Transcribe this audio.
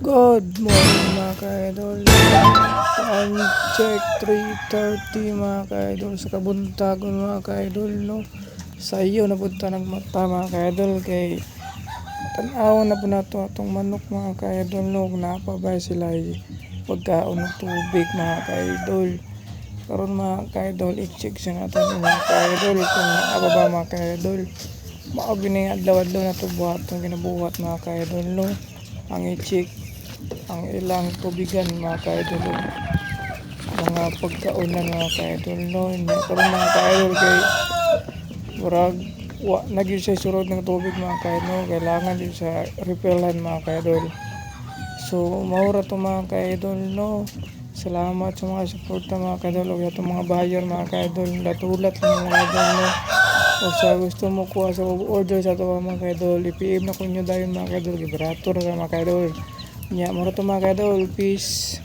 Good morning mga ka-idol. Time check 3:30 mga ka-idol sa kabuntagon mga ka-idol no. Sa iyo na punta nagmata mga ka-idol kay tanaw na po nato atong manok mga ka-idol no. Napabay sila pagkaon ng tubig mga ka-idol. Karon mga ka-idol i-check sa natin mga ka-idol kung naababa mga ka-idol. Mao gini adlaw-adlaw na to buhaton ginabuhat mga ka-idol no. Ang i-check ang ilang tubigan mga ka-idol mga pagkaunan mga ka-idol no. Hindi karon mga ka-idol kay murag nagyud siya surod ng tubig mga ka-idol, kailangan din sa refillan mga ka-idol. So maura to mga ka-idol no. Salamat sa mga suporta mga ka-idol ug atong mga buyer mga ka-idol, latulat lang mga ka-idol no. O sa gusto mo kuha sa order sa ito mga ka-idol, i-PM na ko nyo dayon mga ka-idol, liberator na mga ka-idol. Nya, mura to mga ka-idol, peace.